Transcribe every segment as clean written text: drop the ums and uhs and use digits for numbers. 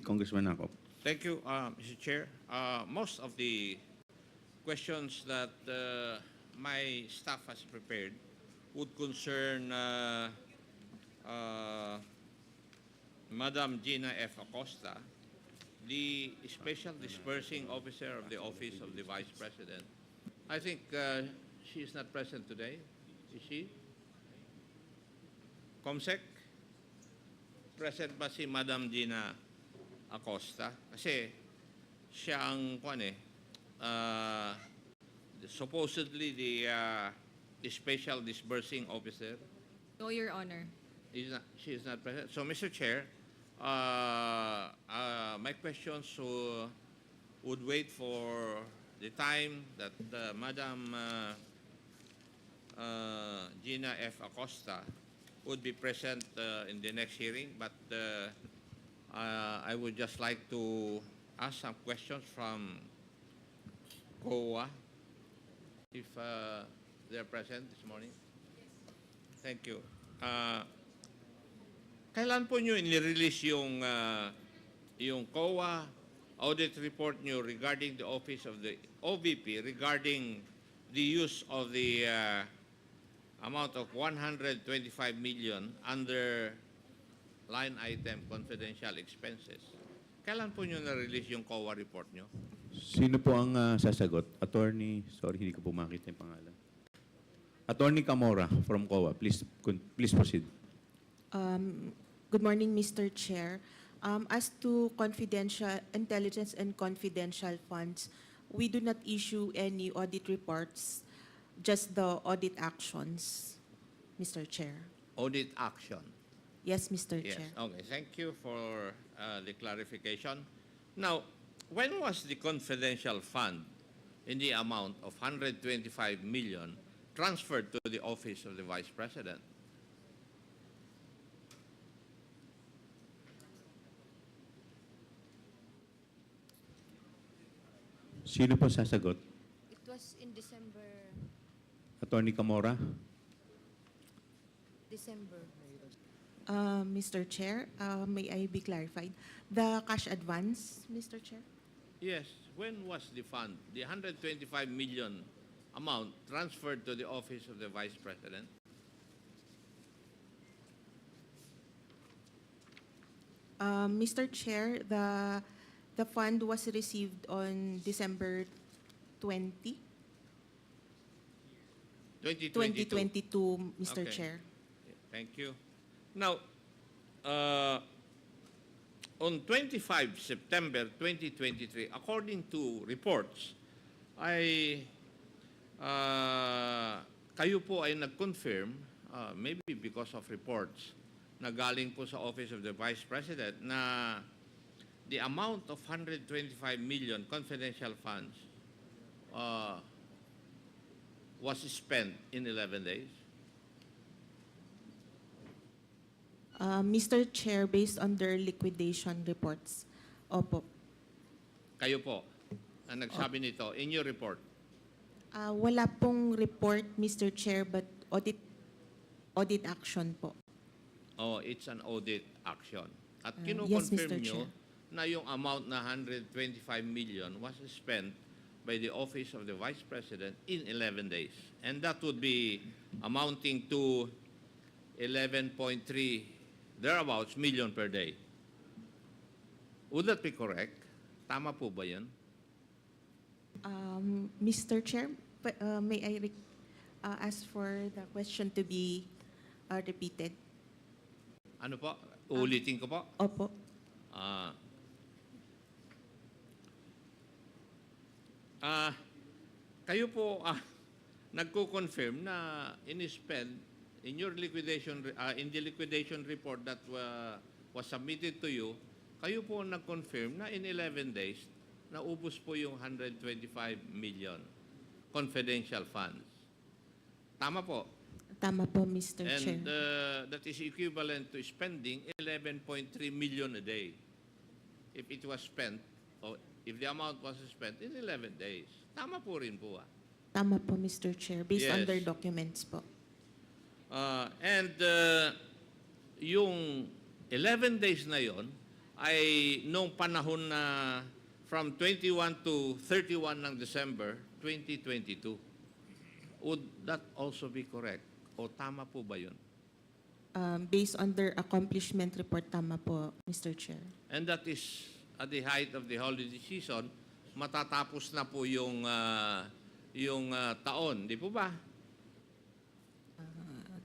Congressman ACOP. Thank you, Mr. Chair. Most of the questions that my staff has prepared would concern Madam Gina F. Acosta, the Special Disbursing Officer of the Office of the Vice President. I think she is not present today. Is she? Comsec? Present ba si Madam Gina Acosta? Kasi siya ang supposedly the Special Disbursing Officer. No, Your Honor. She is not present. So, Mr. Chair, my questions would wait for the time that Madam Gina F. Acosta would be present in the next hearing, but I would just like to ask some questions from COA, if they're present this morning. Thank you. Kailan po nyo inirelease yung COA audit report nyo regarding the office of the OVP regarding the use of the amount of 125 million under line item confidential expenses? Kailan po nyo na-release yung COA report nyo? Sino po ang sasagot? Attorney, sorry, hindi ko po makita yung pangalan. Attorney Camora from COA. Please proceed. Good morning, Mr. Chair. As to confidential intelligence and confidential funds, we do not issue any audit reports, just the audit actions, Mr. Chair. Audit action. Yes, Mr. Yes. Chair. Okay. Thank you for the clarification. Now, when was the confidential fund in the amount of 125 million transferred to the office of the Vice President? Sino po sasagot? It was in December. Attorney Camora? Mr. Chair, may I be clarified? The cash advance, Mr. Chair? Yes. When was the fund, the 125 million amount, transferred to the office of the Vice President? Mr. Chair, the fund was received on December 20, 2022. 2022, Mr. Okay. Chair. Thank you. Now, on 25 September 2023, according to reports, kayo po ay nag-confirm, maybe because of reports, na galing po sa Office of the Vice President na the amount of 125 million confidential funds was spent in 11 days. Mr. Chair, based on their liquidation reports, opo. Kayo po ang nagsabi nito in your report. Wala pong report, Mr. Chair, but audit action po. Oh, it's an audit action. At Yes, kinukonfirm Mr. nyo Chair. na yung amount na 125 million was spent by the Office of the Vice President in 11 days. And that would be amounting to 11.3 thereabouts million per day. Would that be correct? Tama po ba yun? Mr. Chair, may I ask for the question to be repeated? Ano po? Uulitin ko po? Opo. Kayo po nagko-confirm na in-spend in your liquidation in the liquidation report that was submitted to you, kayo po nag-confirm na in 11 days naubos po yung 125 million confidential funds. Tama po. Tama po, Mr. Chair. And that is equivalent to spending 11.3 million a day if it was spent, or if the amount was spent in 11 days. Tama po rin po. Tama po, Mr. Chair, based on Yes. their documents po. And yung 11 days na yon, ay nung panahon na from 21 to 31 ng December 2022. Would that also be correct? O tama po ba yun? Based on their accomplishment report, tama po, Mr. Chair. And that is at the height of the holiday season, matatapos na po yung taon, di po ba?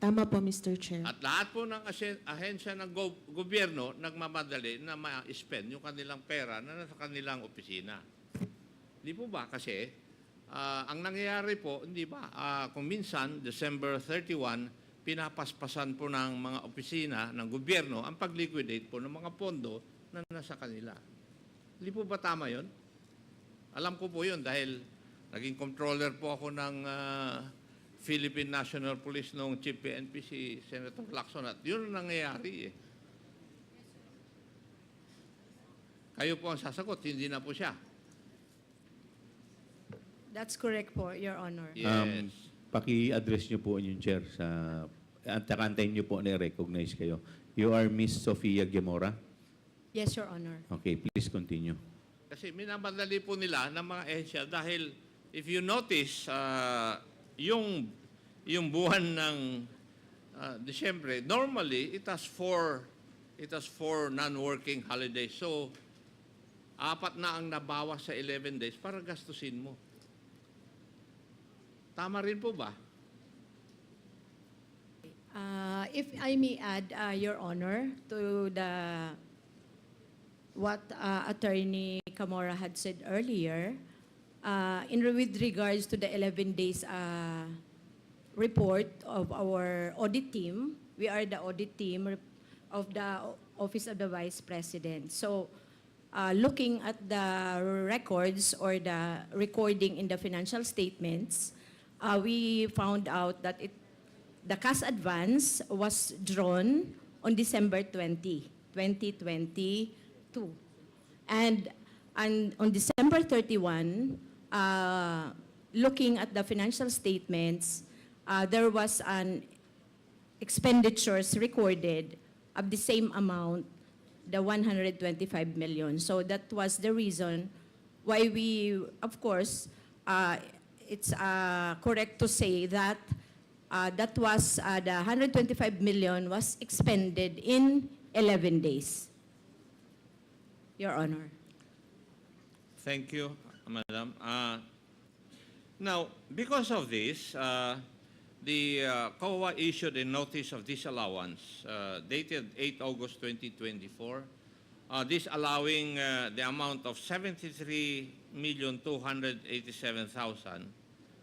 Tama po, Mr. Chair. At lahat po ng ahensya ng gobyerno nagmamadali na ma-spend yung kanilang pera na nasa kanilang opisina. Di po ba? Kasi ang nangyayari po, hindi ba, kung minsan, December 31, pinapaspasan po ng mga opisina ng gobyerno ang pag-liquidate po ng mga pondo na nasa kanila. Hindi po ba tama yun? Alam ko po yun dahil naging controller po ako ng Philippine National Police noong Chief PNP si Senator Lacson at yun ang nangyayari eh. Kayo po ang sasagot, hindi na po siya. That's correct po, Your Honor. Yes. Paki-address niyo po yung chair sa antakantayin niyo po na-recognize kayo. You are Miss Sofia Gemora? Yes, Your Honor. Okay, please continue. Kasi minamadali po nila ng mga ehensya dahil if you notice, yung buwan ng Disyembre, normally it has four non-working holidays. So, 4 na ang nabawas sa 11 days para gastusin mo. Tama rin po ba? If I may add, Your Honor, to what Attorney Camora had said earlier, with regards to the 11 days report of our audit team, we are the audit team of the Office of the Vice President. So, looking at the records or the recording in the financial statements, we found out that the cash advance was drawn on December 20, 2022. And on December 31, looking at the financial statements, there was an expenditures recorded of the same amount, the 125 million. So that was the reason why we, of course, it's correct to say that that was the 125 million was expended in 11 days. Your Honor. Thank you, Madam. Now, because of this, the COA issued a notice of disallowance dated 8 August 2024, this allowing the amount of 73,287,000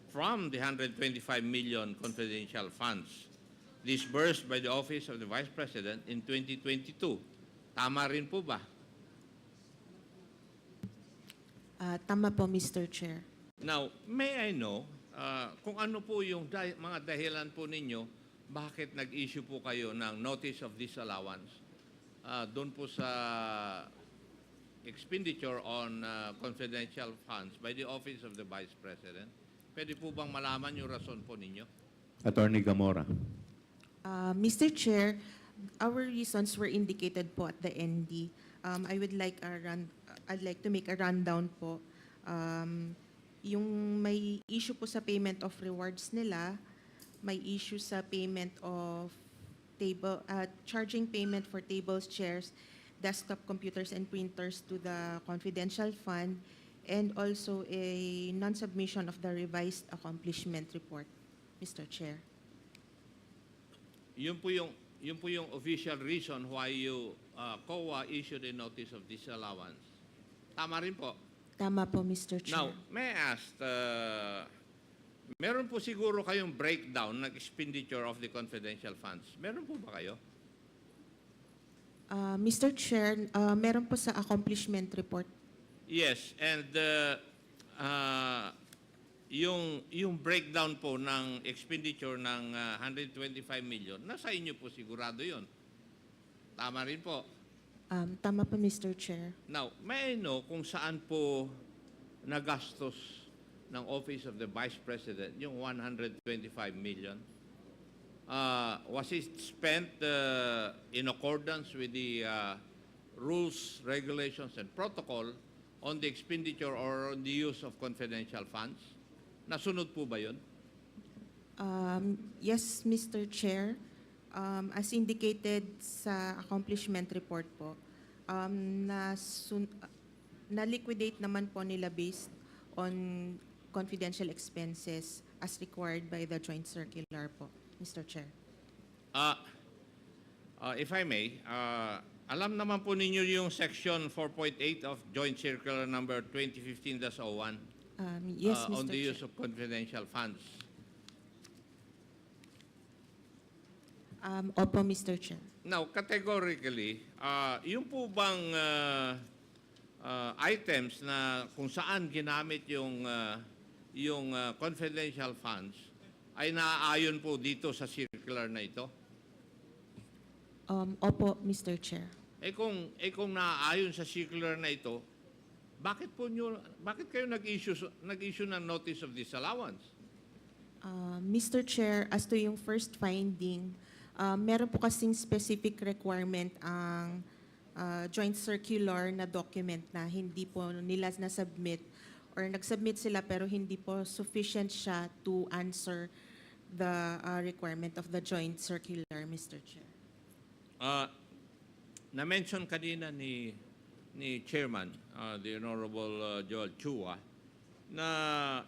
from the 125 million confidential funds disbursed by the Office of the Vice President in 2022. Tama rin po ba? Tama po, Mr. Chair. Now, may I know kung ano po yung mga dahilan po ninyo bakit nag-issue po kayo ng notice of disallowance doon po sa expenditure on confidential funds by the Office of the Vice President? Pwede po bang malaman yung rason po ninyo? Attorney Gamora. Mr. Chair, our reasons were indicated po at the ND. I'd like to make a rundown po. Yung may issue po sa payment of rewards nila, may issue sa payment of charging payment for tables, chairs, desktop computers, and printers to the confidential fund, and also a non-submission of the revised accomplishment report, Mr. Chair. Yun po yung official reason why you COA issued a notice of disallowance. Tama rin po. Tama po, Mr. Chair. Now, may I ask, meron po siguro kayong breakdown ng expenditure of the confidential funds. Meron po ba kayo? Mr. Chair, meron po sa accomplishment report. Yes, and yung breakdown po ng expenditure ng 125 million, nasa inyo po sigurado yun. Tama rin po. Tama po, Mr. Chair. Now, may I know kung saan po nagastos ng Office of the Vice President yung 125 million? Was it spent in accordance with rules, regulations, and protocol on the expenditure or on the use of confidential funds? Nasunod po ba yun? Yes, Mr. Chair. As indicated sa accomplishment report po, na-liquidate naman po nila based on confidential expenses as required by the joint circular po, Mr. Chair. If I may, alam naman po ninyo yung section 4.8 of Joint Circular number 2015-01 Yes, Mr. on the Chair. use of confidential funds. Opo, Mr. Chair. Now, categorically, yung po bang items na kung saan ginamit yung confidential funds ay naaayon po dito sa circular na ito? Opo, Mr. Chair. Kung naaayon sa circular na ito, bakit kayo nag-issue ng notice of disallowance? Mr. Chair, as to yung first finding, meron po kasing specific requirement ang joint circular na document na hindi po nila na-submit or nag-submit sila pero hindi po sufficient siya to answer the requirement of the joint circular, Mr. Chair. Na-mention kanina ni Chairman, the Honorable Joel Chua, na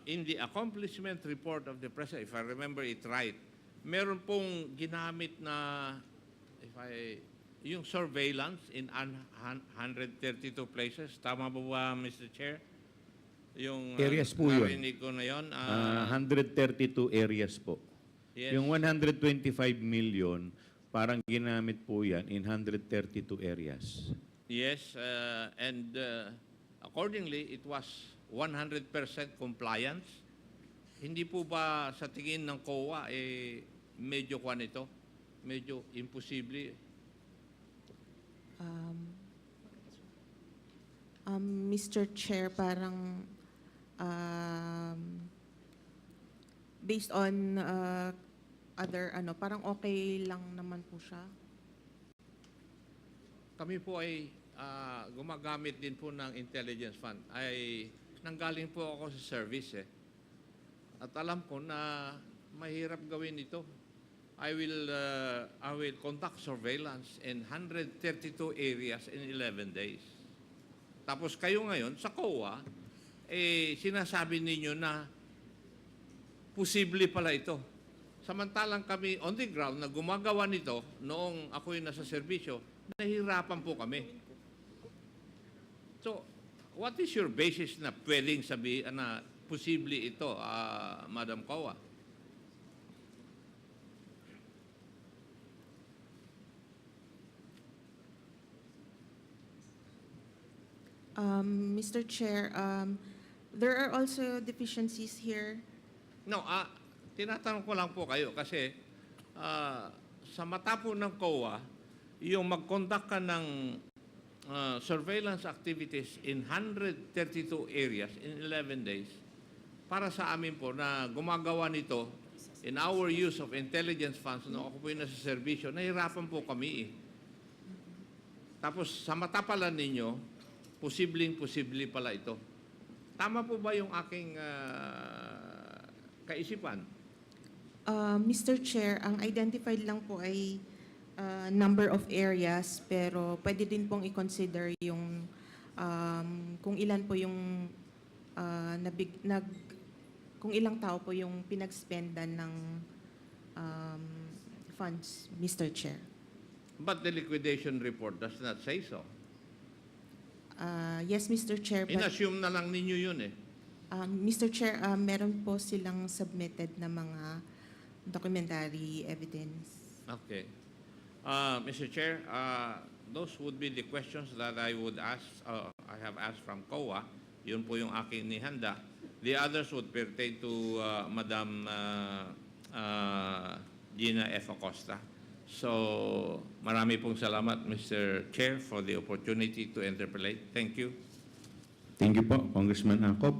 in the accomplishment report of the President, if I remember it right, meron pong ginamit na, yung surveillance in 132 places. Tama ba ba, Mr. Chair? Yung Areas po yun. narinig ko na yun. 132 areas po. Yes. Yung 125 million, parang ginamit po yan in 132 areas. Yes, and accordingly, it was 100% compliance. Hindi po ba sa tingin ng COA, medyo kwan ito? Medyo imposible? Mr. Chair, parang based on other parang okay lang naman po siya. Kami po ay gumagamit din po ng intelligence fund. Nanggaling po ako sa service At alam ko na mahirap gawin ito. I will conduct surveillance in 132 areas in 11 days. Tapos kayo ngayon sa COA, sinasabi ninyo na posible pala ito. Samantalang kami on the ground na gumagawa nito noong ako'y nasa serbisyo, nahihirapan po kami. So, what is your basis na pwedeng sabihin na posible ito, Madam COA? Mr. Chair, there are also deficiencies here. No, tinatanong ko lang po kayo kasi sa mata po ng COA, yung mag-conduct ka ng surveillance activities in 132 areas in 11 days, para sa amin po na gumagawa nito in our use of intelligence funds, no, ako po yung nasa servisyo, nahirapan po kami Tapos sa mata pala ninyo, posible pala ito. Tama po ba yung aking kaisipan? Mr. Chair, ang identified lang po ay number of areas, pero pwede din pong i-consider yung kung ilan po yung kung ilang tao po yung pinag-spendan ng funds, Mr. Chair. But the liquidation report does not say so. Yes, Mr. Chair. But, In-assume na lang ninyo yun Mr. Chair, meron po silang submitted na mga documentary evidence. Okay. Mr. Chair, those would be the questions that I would ask, I have asked from COA. Yun po yung aking nihanda. The others would pertain to Madam Gina F. Acosta. So, marami pong salamat, Mr. Chair, for the opportunity to interpolate. Thank you. Thank you po, Congressman ACOP.